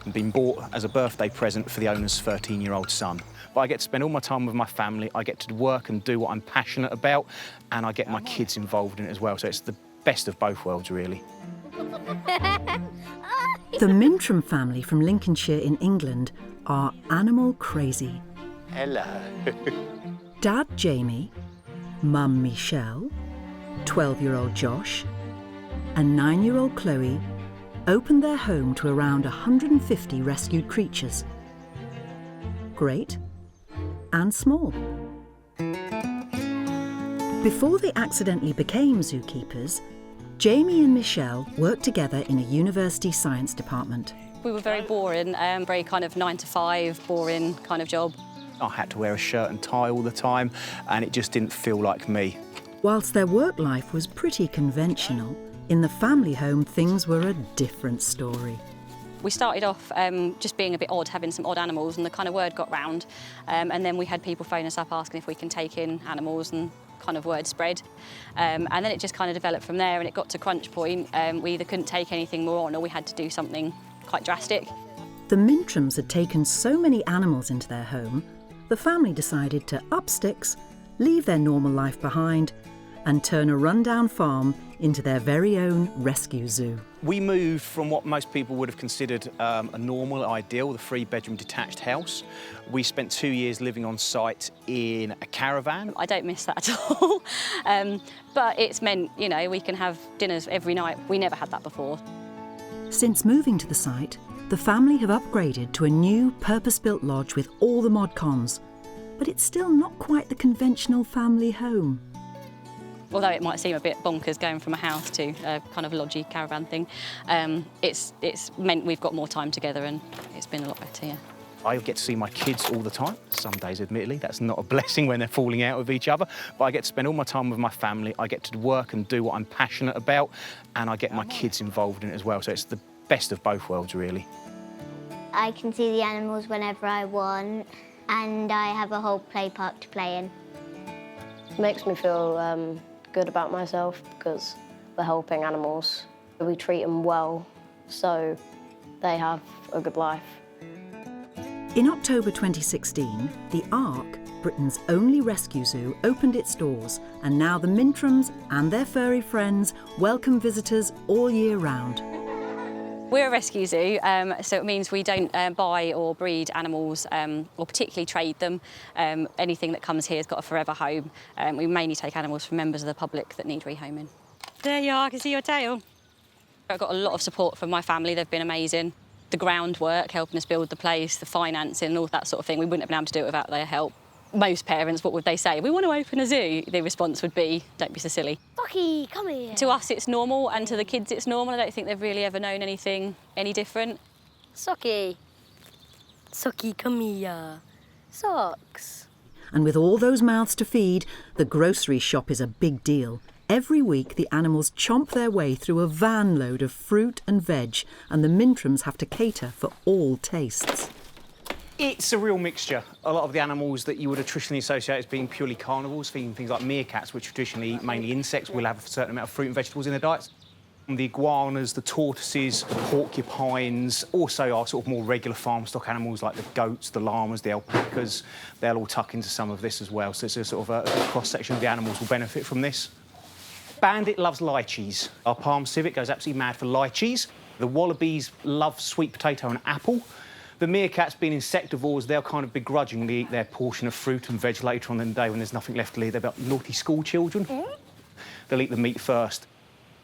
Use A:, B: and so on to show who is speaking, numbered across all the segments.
A: and been bought as a birthday present for the owner's 13-year-old son. But I get to spend all my time with my family, I get to work and do what I'm passionate about, and I get my kids involved in it as well, so it's the best of both worlds, really.
B: The Mintram family from Lincolnshire in England are animal crazy.
A: Hello.
B: Dad Jamie, Mum Michelle, 12-year-old Josh, and 9-year-old Chloe opened their home to around 150 rescued creatures. Great and small. Before they accidentally became zookeepers, Jamie and Michelle worked together in a university science department.
C: We were very boring, very kind of 9 to 5, boring kind of job.
A: I had to wear a shirt and tie all the time, and it just didn't feel like me.
B: Whilst their work life was pretty conventional, in the family home things were a different story.
C: We started off just being a bit odd, having some odd animals, and the kind of word got round. And then we had people phone us up asking if we can take in animals, and kind of word spread. And then it just kind of developed from there, and it got to crunch point. We either couldn't take anything more on, or we had to do something quite drastic.
B: The Mintrams had taken so many animals into their home, the family decided to up sticks, leave their normal life behind, and turn a rundown farm into their very own rescue zoo.
A: We moved from what most people would have considered a normal ideal, the 3-bedroom detached house. We spent 2 years living on site in a caravan.
C: I don't miss that at all. But it's meant, you know, we can have dinners every night. We never had that before.
B: Since moving to the site, the family have upgraded to a new purpose-built lodge with all the mod cons. But it's still not quite the conventional family home.
C: Although it might seem a bit bonkers going from a house to a kind of lodgy caravan thing, it's meant we've got more time together, and it's been a lot better, yeah.
A: I get to see my kids all the time. Some days, admittedly, that's not a blessing when they're falling out with each other, but I get to spend all my time with my family, I get to work and do what I'm passionate about, and I get my kids involved in it as well, so it's the best of both worlds, really.
D: I can see the animals whenever I want, and I have a whole play park to play in.
E: It makes me feel good about myself because we're helping animals. We treat them well, so they have a good life.
B: In October 2016, the Ark, Britain's only rescue zoo, opened its doors, and now the Mintrams and their furry friends welcome visitors all year round.
C: We're a rescue zoo, so it means we don't buy or breed animals or particularly trade them. Anything that comes here has got a forever home. We mainly take animals from members of the public that need rehoming. There you are, I can see your tail. I've got a lot of support from my family, they've been amazing. The groundwork, helping us build the place, the financing, all that sort of thing, we wouldn't have been able to do it without their help. Most parents, what would they say? We want to open a zoo. The response would be, don't be so silly.
D: Bucky, come here.
C: To us it's normal, and to the kids it's normal. I don't think they've really ever known anything any different.
E: Socky. Socky, come here. Socks.
B: And with all those mouths to feed, the grocery shop is a big deal. Every week the animals chomp their way through a van load of fruit and veg, and the Mintrams have to cater for all tastes.
A: It's a real mixture. A lot of the animals that you would have traditionally associate as being purely carnivores, things like meerkats, which traditionally eat mainly insects, will have a certain amount of fruit and vegetables in their diets. The iguanas, the tortoises, porcupines, also our sort of more regular farm stock animals like the goats, the llamas, the alpacas, they'll all tuck into some of this as well. So it's a sort of a cross-section of the animals will benefit from this. Bandit loves lychees. Our Palm Civet goes absolutely mad for lychees. The wallabies love sweet potato and apple. The meerkats, being insectivores, they'll kind of begrudgingly eat their portion of fruit and veg later on in the day when there's nothing left to eat. They're about naughty school children. They'll eat the meat first.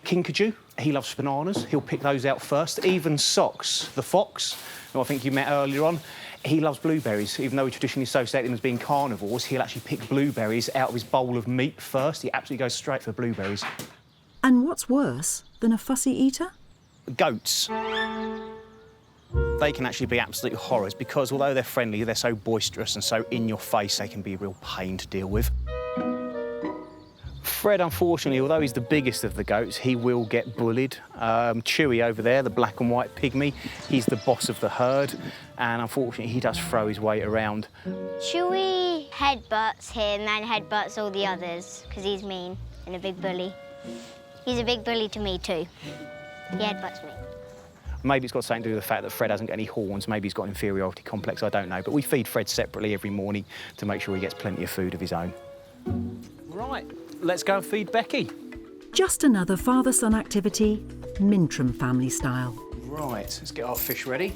A: Kinkajou, he loves bananas. He'll pick those out first. Even Socks, the fox, who I think you met earlier on, he loves blueberries. Even though we traditionally associate them as being carnivores, he'll actually pick blueberries out of his bowl of meat first. He absolutely goes straight for blueberries. And
B: what's worse than a fussy eater?
A: Goats. They can actually be absolute horrors because although they're friendly, they're so boisterous and so in your face, they can be a real pain to deal with. Fred, unfortunately, although he's the biggest of the goats, he will get bullied. Chewy over there, the black and white pygmy, he's the boss of the herd, and unfortunately, he does throw his weight around.
D: Chewy headbutts him and headbutts all the others because he's mean and a big bully. He's a big bully to me too. He headbutts me.
A: Maybe it's got something to do with the fact that Fred hasn't got any horns. Maybe he's got an inferiority complex, I don't know. But we feed Fred separately every morning to make sure he gets plenty of food of his own. Right, let's go and feed Becky.
B: Just another father-son activity, Mintram family style.
A: Right, let's get our fish ready.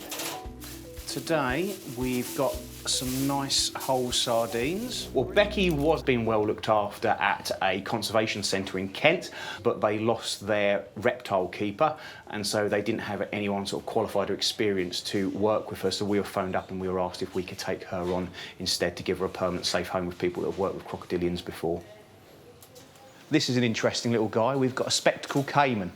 A: Today, we've got some nice whole sardines. Well, Becky was being well looked after at a conservation centre in Kent, but they lost their reptile keeper, and so they didn't have anyone sort of qualified or experienced to work with her, so we were phoned up and we were asked if we could take her on instead to give her a permanent safe home with people that have worked with crocodilians before. This is an interesting little guy. We've got a spectacled caiman.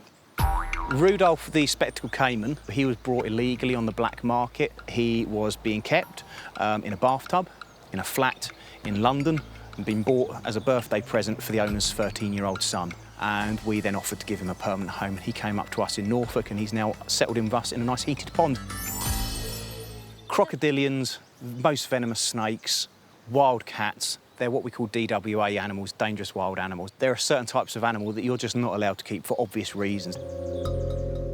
A: Rudolph, the spectacled caiman, he was brought illegally on the black market. He was being kept in a bathtub, in a flat in London, and been bought as a birthday present for the owner's 13-year-old son. And we then offered to give him a permanent home. He came up to us in Norfolk and he's now settled in with us in a nice heated pond. Crocodilians, most venomous snakes, wild cats, they're what we call DWA animals, dangerous wild animals. There are certain types of animal that you're just not allowed to keep for obvious reasons.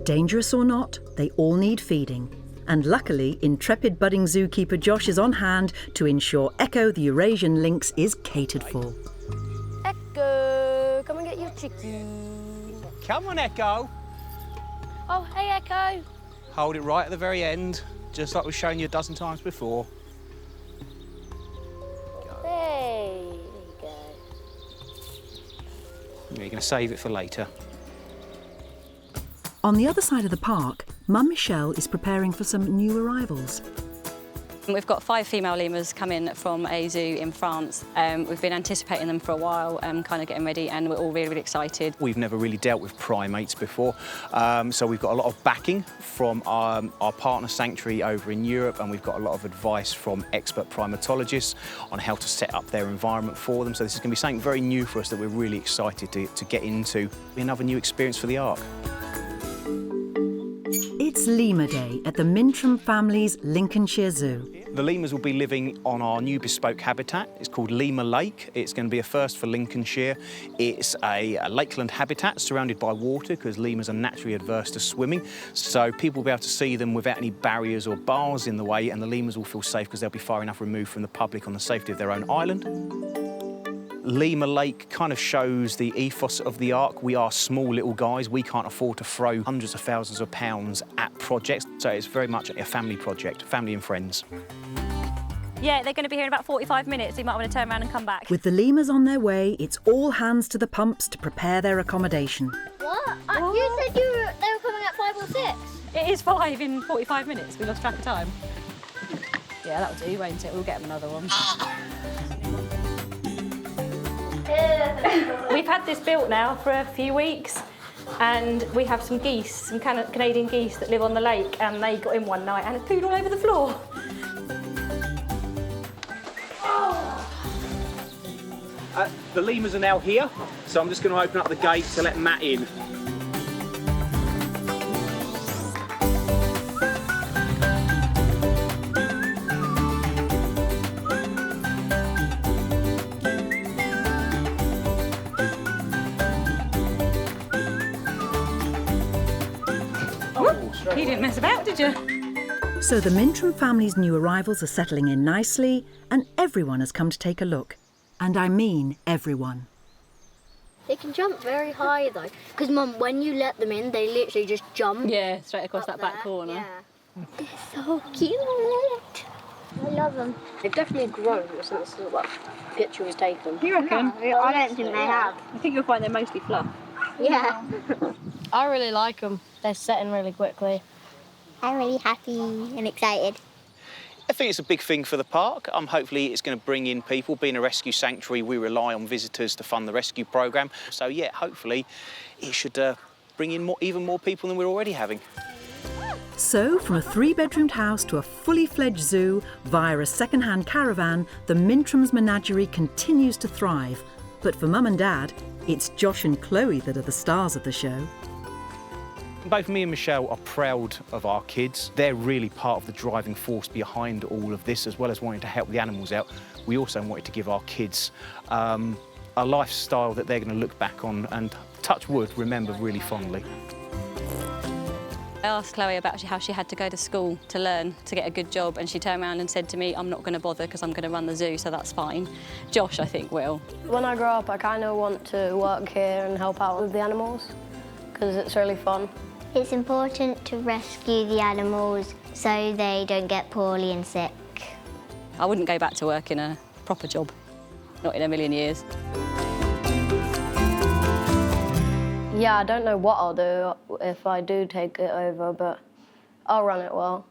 B: Dangerous or not, they all need feeding. And luckily, intrepid budding zookeeper Josh is on hand to ensure Echo the Eurasian lynx is catered for.
E: Echo, come and get your chicken.
A: Come on, Echo.
E: Oh, hey, Echo.
A: Hold it right at the very end, just like we've shown you a dozen times before.
E: Hey, there you go.
A: You're going to save it for later.
B: On the other side of the park, Mum Michelle is preparing for some new arrivals.
C: We've got 5 female lemurs coming from a zoo in France. We've been anticipating them for a while, kind of getting ready, and we're all really, really excited.
A: We've never really dealt with primates before, so we've got a lot of backing from our partner sanctuary over in Europe, and we've got a lot of advice from expert primatologists on how to set up their environment for them. So this is going to be something very new for us that we're really excited to get into. Another new experience for the Ark.
B: It's Lemur Day at the Mintram family's Lincolnshire Zoo.
A: The lemurs will be living on our new bespoke habitat. It's called Lemur Lake. It's going to be a first for Lincolnshire. It's a lakeland habitat surrounded by water because lemurs are naturally adverse to swimming. So people will be able to see them without any barriers or bars in the way, and the lemurs will feel safe because they'll be far enough removed from the public on the safety of their own island. Lemur Lake kind of shows the ethos of the Ark. We are small little guys. We can't afford to throw hundreds of thousands of pounds at projects. So it's very much a family project, family and friends.
C: Yeah, they're going to be here in about 45 minutes, so you might want to turn around and come back.
B: With the lemurs on their way, it's all hands to the pumps to prepare their accommodation.
D: What? You said they were coming at 5 or 6.
C: It is 5 in 45 minutes. We lost track of time. Yeah, that'll do, won't it? We'll get them another one. We've had this built now for a few weeks, and we have some geese, some Canadian geese that live on the lake, and they got in one night and it pooed all over the floor.
A: The lemurs are now here, so I'm just going to open up the gate to let Matt in.
C: You didn't mess about, did you?
B: So the Mintram family's new arrivals are settling in nicely, and everyone has come to take a look. And I mean everyone.
D: They can jump very high though, because Mum, when you let them in, they literally just jump.
C: Yeah, straight across that back corner.
D: Yeah. They're so cute. I love them.
E: They've definitely grown since the picture was taken.
C: You reckon?
D: No, I don't think they have.
C: I think you'll find they're mostly fluff.
D: Yeah.
E: I really like them. They're setting really quickly.
D: I'm really happy and excited.
A: I think it's a big thing for the park. Hopefully it's going to bring in people. Being a rescue sanctuary, we rely on visitors to fund the rescue programme. So yeah, hopefully it should bring in even more people than we're already having.
B: So, from a 3-bedroomed house to a fully fledged zoo via a second-hand caravan, the Mintram's menagerie continues to thrive. But for Mum and Dad, it's Josh and Chloe that are the stars of the show.
A: Both me and Michelle are proud of our kids. They're really part of the driving force behind all of this, as well as wanting to help the animals out. We also wanted to give our kids a lifestyle that they're going to look back on and, touch wood, remember really fondly.
C: I asked Chloe about how she had to go to school to learn to get a good job, and she turned around and said to me, I'm not going to bother because I'm going to run the zoo, so that's fine. Josh, I think, will.
E: When I grow up, I kind of want to work here and help out with the animals because it's really fun.
D: It's important to rescue the animals so they don't get poorly and sick.
C: I wouldn't go back to work in a proper job, not in a million years.
E: Yeah, I don't know what I'll do if I do take it over, but I'll run it well.